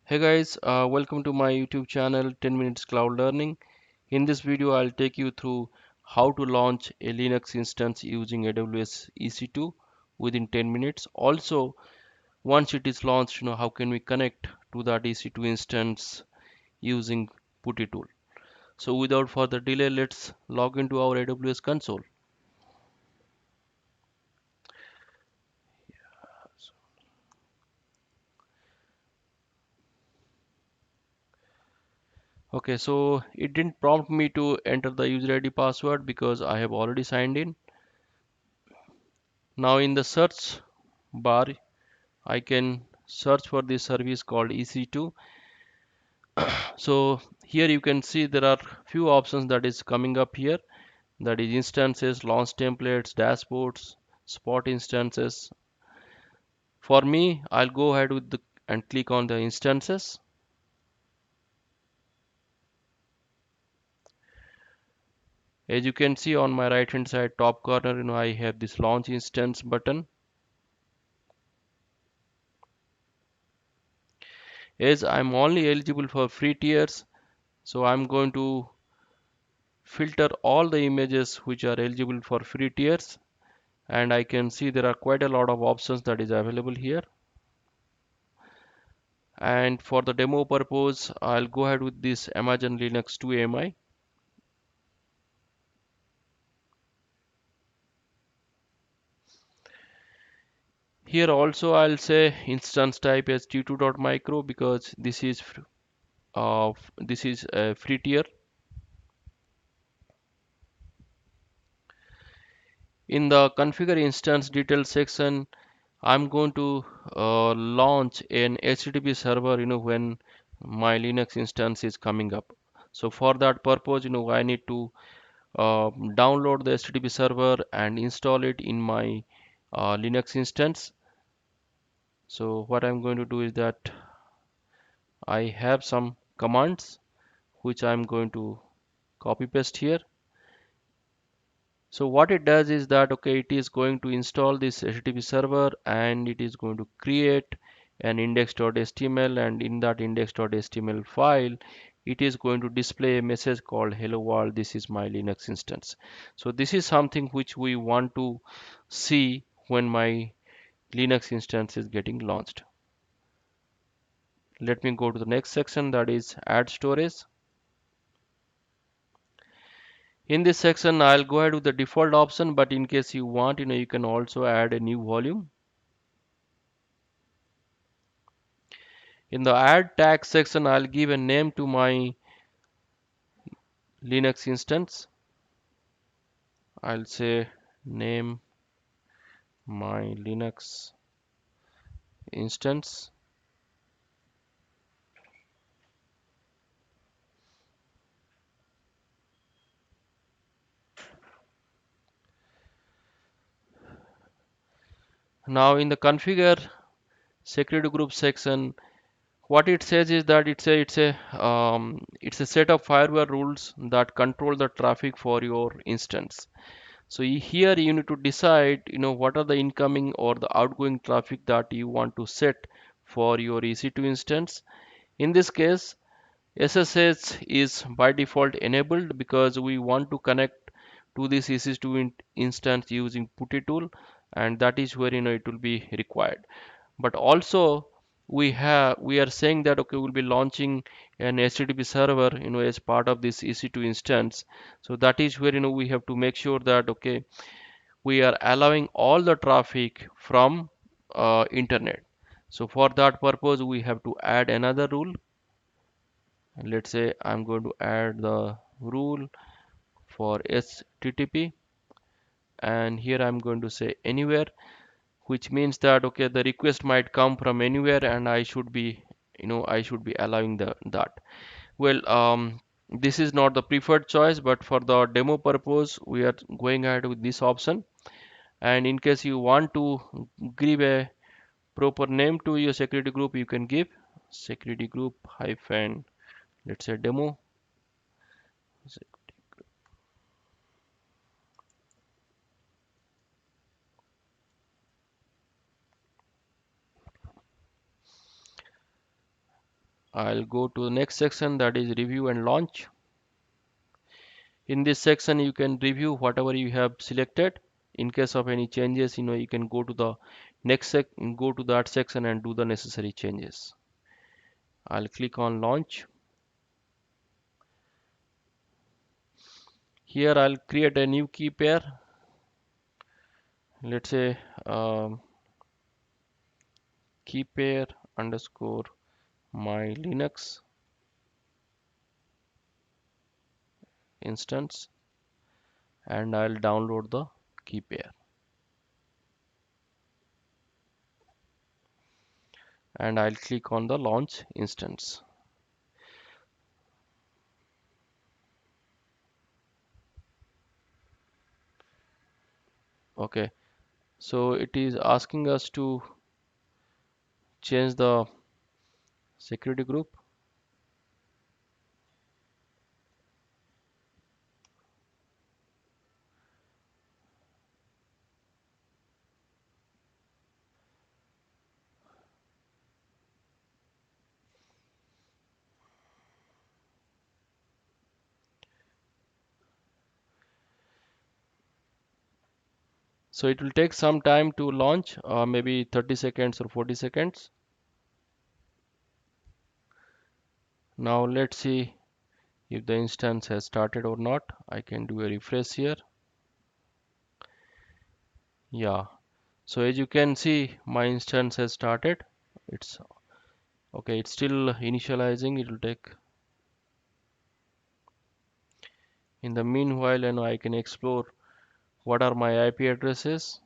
Hey guys, welcome to my YouTube channel 10 Minutes Cloud Learning. In this video, I'll take you through how to launch a Linux instance using AWS EC2 within 10 minutes. Also, once it is launched, how can we connect to that EC2 instance using PuTTY tool. So without further delay, let's log into our AWS console. Okay, so it didn't prompt me to enter the user ID password because I have already signed in. Now in the search bar, I can search for this service called EC2. So here you can see there are few options that is coming up here, that is instances, launch templates, dashboards, spot instances. For me, I'll go ahead with the and click on the instances. As you can see on my right hand side top corner, I have this launch instance button. As I'm only eligible for free tiers, so I'm going to filter all the images which are eligible for free tiers, and I can see there are quite a lot of options that is available here. And for the demo purpose, I'll go ahead with this Amazon Linux 2 AMI. Here also I'll say instance type as t2.micro because this is a free tier. In the configure instance details section, I'm going to launch an HTTP server, when my Linux instance is coming up. So for that purpose, I need to download the HTTP server and install it in my Linux instance. So what I'm going to do is that I have some commands which I'm going to copy paste here. So what it does is that, okay, it is going to install this HTTP server and it is going to create an index.html, and in that index.html file it is going to display a message called hello world, this is my Linux instance. So this is something which we want to see when my Linux instance is getting launched. Let me go to the next section, that is add storage. In this section, I'll go ahead with the default option, but in case you want, you can also add a new volume. In the add tag section, I'll give a name to my Linux instance. I'll say name my Linux instance. Now in the configure security group section, what it says is that it's a set of firewall rules that control the traffic for your instance. So here you need to decide, what are the incoming or the outgoing traffic that you want to set for your EC2 instance. In this case, SSH is by default enabled because we want to connect to this EC2 instance using PuTTY tool, and that is where it will be required. But also we are saying that, okay, we'll be launching an HTTP server as part of this EC2 instance. So that is where we have to make sure that, okay, we are allowing all the traffic from internet. So for that purpose we have to add another rule. Let's say I'm going to add the rule for HTTP, and here I'm going to say anywhere, which means that, okay, the request might come from anywhere and I should be allowing that. Well, this is not the preferred choice, but for the demo purpose we are going ahead with this option. And in case you want to give a proper name to your security group, you can give security group hyphen, let's say, demo. I'll go to the next section, that is review and launch. In this section you can review whatever you have selected. In case of any changes, you can go to the go to that section and do the necessary changes. I'll click on launch. Here I'll create a new key pair. Let's say key pair underscore my Linux instance, and I'll download the key pair, and I'll click on the launch instance. Okay, so it is asking us to change the security group. So it will take some time to launch, maybe 30 seconds or 40 seconds. Now let's see if the instance has started or not. I can do a refresh here. Yeah, so as you can see, my instance has started. It's okay, it's still initializing. It will take. In the meanwhile, I can explore what are my IP addresses.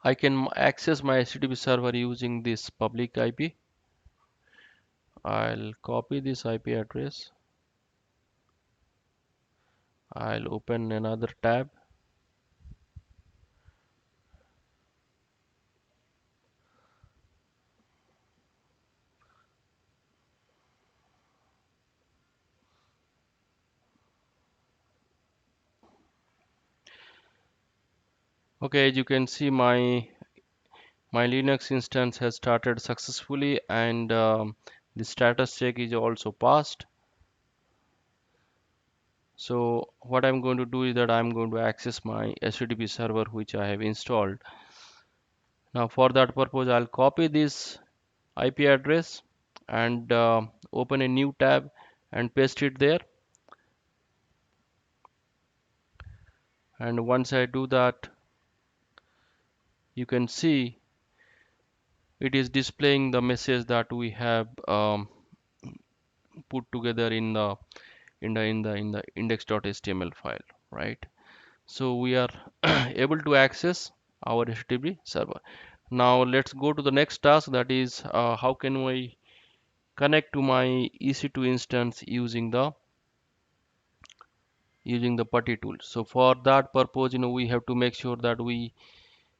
I can access my HTTP server using this public IP. I'll copy this IP address. I'll open another tab. Okay, as you can see, my Linux instance has started successfully, and the status check is also passed. So what I'm going to do is that I'm going to access my HTTP server which I have installed. Now for that purpose, I'll copy this IP address and open a new tab and paste it there. And once I do that, you can see it is displaying the message that we have put together in the index.html file, right? So we are able to access our HTTP server. Now let's go to the next task, that is how can we connect to my EC2 instance using the PuTTY tool. So for that purpose, we have to make sure that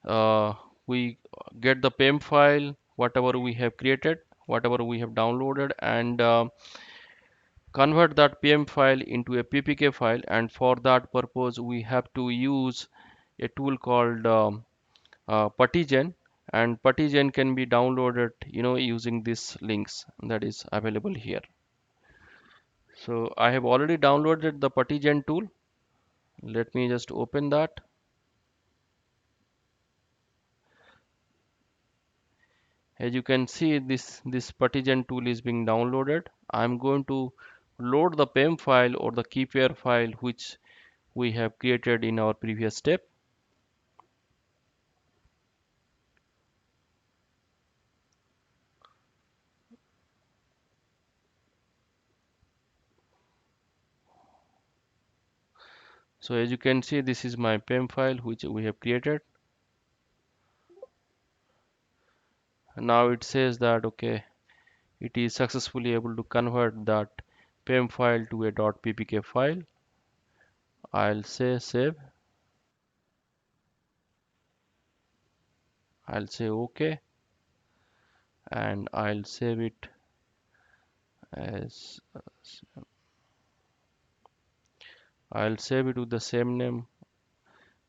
uh, we get the PEM file, whatever we have created, whatever we have downloaded, and convert that PEM file into a PPK file. And for that purpose, we have to use a tool called PuTTygen, and PuTTygen can be downloaded, using these links that is available here. So I have already downloaded the PuTTygen tool. Let me just open that. As you can see, this PuTTygen tool is being downloaded. I'm going to load the PEM file or the key pair file which we have created in our previous step. So as you can see, this is my PEM file which we have created. Now it says that okay, it is successfully able to convert that PEM file to a .ppk file. I'll say save. I'll say OK, and I'll save it as I'll save it with the same name,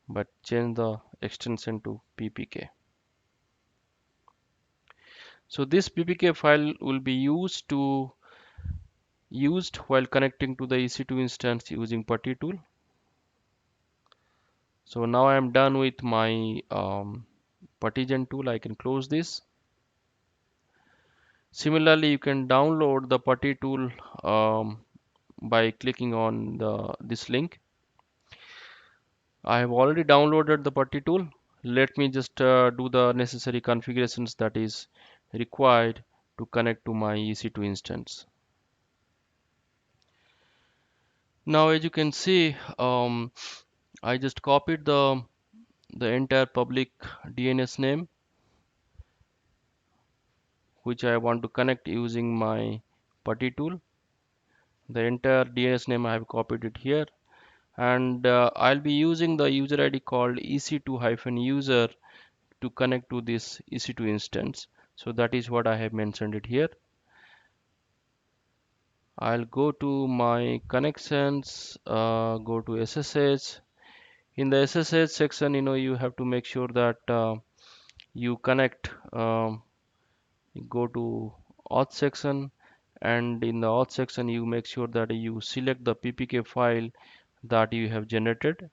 but change the extension to ppk. So this PPK file will be used while connecting to the EC2 instance using PuTTY tool. So now I am done with my Partition tool. I can close this. Similarly, you can download the PuTTY tool by clicking on this link. I have already downloaded the PuTTY tool. Let me just do the necessary configurations that is required to connect to my EC2 instance. Now, as you can see, I just copied the entire public DNS name which I want to connect using my PuTTY tool. The entire DNS name I have copied it here, and I'll be using the user ID called ec2-user to connect to this EC2 instance. So that is what I have mentioned it here. I'll go to my connections, go to SSH. In the SSH section, you have to make sure that you connect, go to auth section, and in the auth section, you make sure that you select the PPK file that you have generated.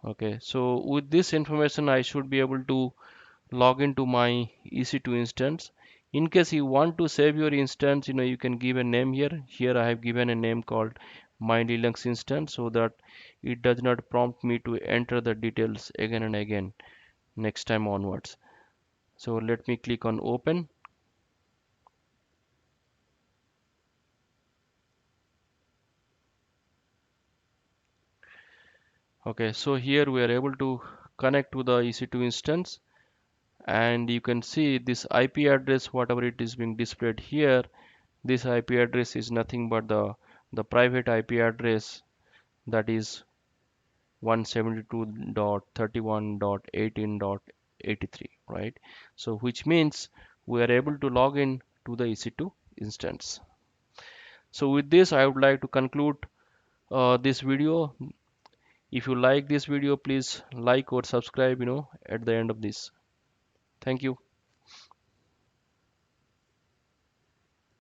Okay, so with this information, I should be able to log into my EC2 instance. In case you want to save your instance, you can give a name here. Here I have given a name called my Linux instance so that it does not prompt me to enter the details again and again next time onwards. So let me click on open. Okay, so here we are able to connect to the EC2 instance, and you can see this IP address, whatever it is being displayed here. This IP address is nothing but the private IP address, that is 172.31.18.83, right? So which means we are able to log in to the EC2 instance. So with this, I would like to conclude this video. If you like this video, please like or subscribe, at the end of this. Thank you.